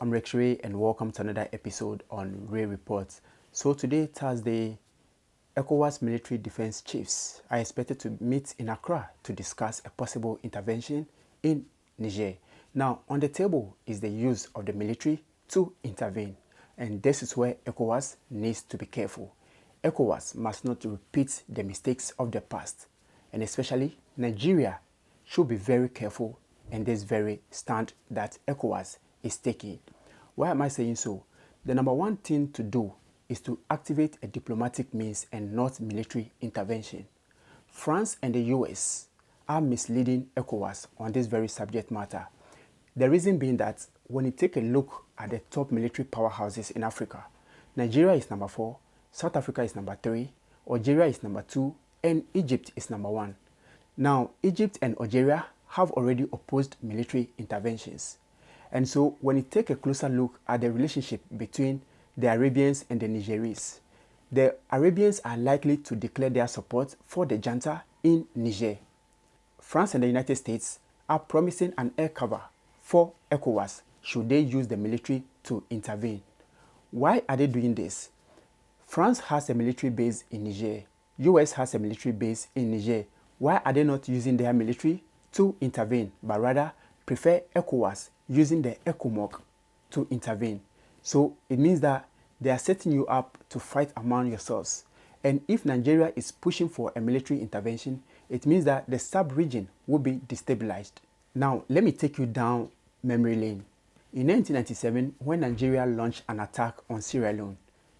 I'm Rex Ray and welcome to another episode on Ray Reports. So today, Thursday, ECOWAS military defense chiefs are expected to meet in Accra to discuss a possible intervention in Niger. Now, on the table is the use of the military to intervene, and this is where ECOWAS needs to be careful. ECOWAS must not repeat the mistakes of the past, and especially Nigeria should be very careful in this very stand that ECOWAS is taking. Why am I saying so? The number one thing to do is to activate a diplomatic means and not military intervention. France and the US are misleading ECOWAS on this very subject matter. The reason being that when you take a look at the top military powerhouses in Africa, Nigeria is number 4, South Africa is number 3, Algeria is number 2, and Egypt is number 1. Now, Egypt and Algeria have already opposed military interventions. And so when you take a closer look at the relationship between the Arabians and the Nigeris, the Arabians are likely to declare their support for the junta in Niger. France and the United States are promising an air cover for ECOWAS should they use the military to intervene. Why are they doing this? France has a military base in Niger. US has a military base in Niger. Why are they not using their military to intervene, but rather prefer ECOWAS using the ECOMOG to intervene? So it means that they are setting you up to fight among yourselves. And if Nigeria is pushing for a military intervention, it means that the sub-region will be destabilized. Now, let me take you down memory lane. In 1997, when Nigeria launched an attack on Sierra Leone,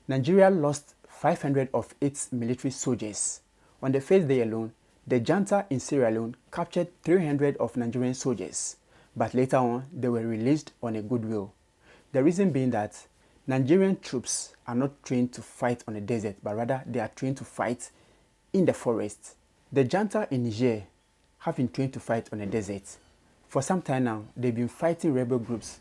Nigeria lost 500 of its military soldiers. On the first day alone, the junta in Sierra Leone captured 300 of Nigerian soldiers, but later on they were released on a goodwill. The reason being that Nigerian troops are not trained to fight on a desert, but rather they are trained to fight in the forest. The junta in Niger have been trained to fight on a desert. For some time now, they've been fighting rebel groups,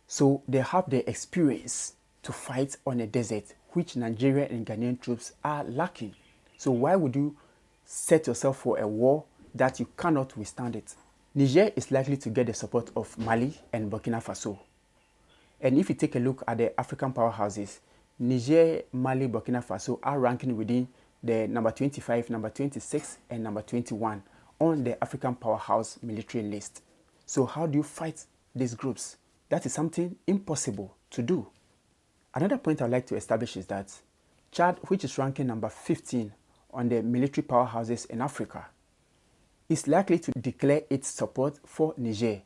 so they have the experience to fight on a desert, which Nigerian and Ghanaian troops are lacking. So why would you set yourself for a war that you cannot withstand it? Niger is likely to get the support of Mali and Burkina Faso. And if you take a look at the African powerhouses, Niger, Mali, Burkina Faso are ranking within the number 25, number 26, and number 21 on the African powerhouse military list. So how do you fight these groups? That is something impossible to do. Another point I'd like to establish is that Chad, which is ranking number 15 on the military powerhouses in Africa, is likely to declare its support for Niger.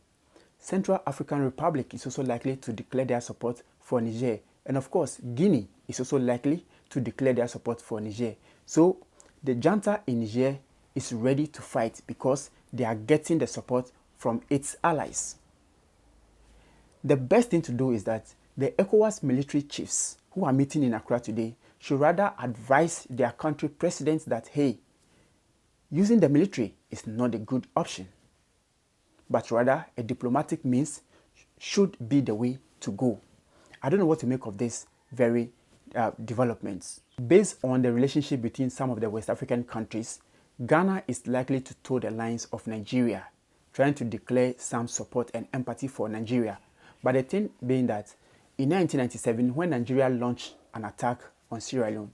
Central African Republic is also likely to declare their support for Niger. And of course, Guinea is also likely to declare their support for Niger. So the junta in Niger is ready to fight because they are getting the support from its allies. The best thing to do is that the ECOWAS military chiefs who are meeting in Accra today should rather advise their country presidents that, hey, using the military is not a good option, but rather a diplomatic means should be the way to go. I don't know what to make of this very developments. Based on the relationship between some of the West African countries, Ghana is likely to toe the lines of Nigeria, trying to declare some support and empathy for Nigeria. But the thing being that in 1997, when Nigeria launched an attack on Sierra Leone,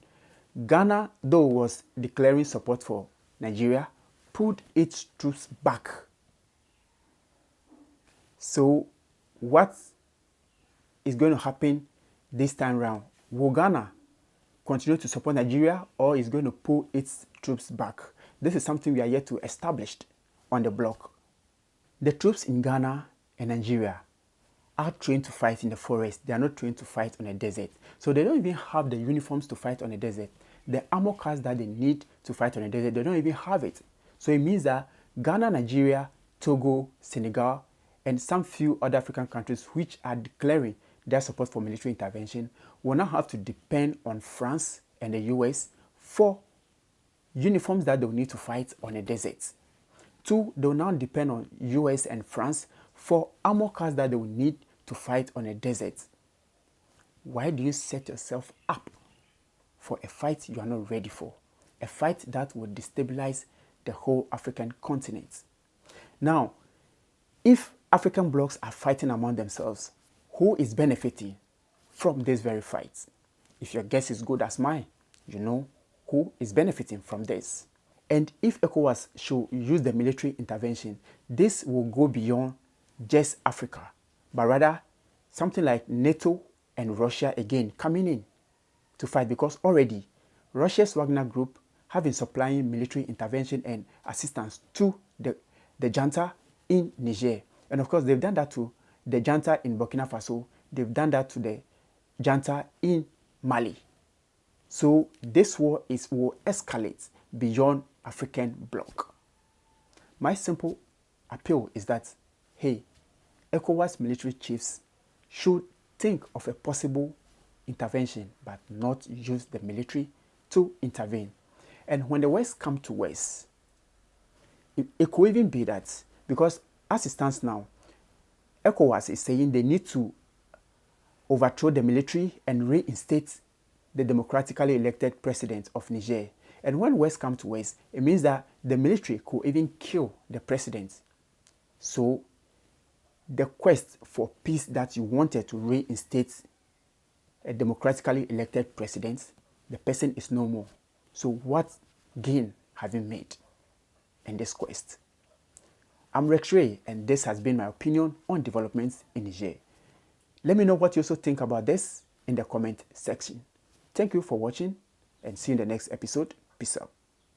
Ghana, though was declaring support for Nigeria, pulled its troops back. So what is going to happen this time round? Will Ghana continue to support Nigeria or is going to pull its troops back? This is something we are yet to establish on the block. The troops in Ghana and Nigeria are trained to fight in the forest. They are not trained to fight on a desert. So they don't even have the uniforms to fight on a desert. The armor cars that they need to fight on a desert, they don't even have it. So it means that Ghana, Nigeria, Togo, Senegal, and some few other African countries which are declaring their support for military intervention will now have to depend on France and the US for uniforms that they'll need to fight on a desert. 2, they'll now depend on US and France for armor cars that they will need to fight on a desert. Why do you set yourself up for a fight you are not ready for? A fight that will destabilize the whole African continent. Now, if African blocs are fighting among themselves, who is benefiting from this very fight? If your guess is good as mine, you know who is benefiting from this. And if ECOWAS should use the military intervention, this will go beyond just Africa, but rather something like NATO and Russia again coming in to fight, because already Russia's Wagner group have been supplying military intervention and assistance to the junta in Niger. And of course, they've done that to the junta in Burkina Faso. They've done that to the junta in Mali. So this war will escalate beyond African bloc. My simple appeal is that, hey, ECOWAS military chiefs should think of a possible intervention, but not use the military to intervene. And when the West come to West, it could even be that, because as it stands now, ECOWAS is saying they need to overthrow the military and reinstate the democratically elected president of Niger. And when West come to West, it means that the military could even kill the president. So the quest for peace that you wanted to reinstate a democratically elected president, the person is no more. So what gain have you made in this quest? I'm Rex Ray, and this has been my opinion on developments in Niger. Let me know what you also think about this in the comment section. Thank you for watching, and see you in the next episode. Peace out.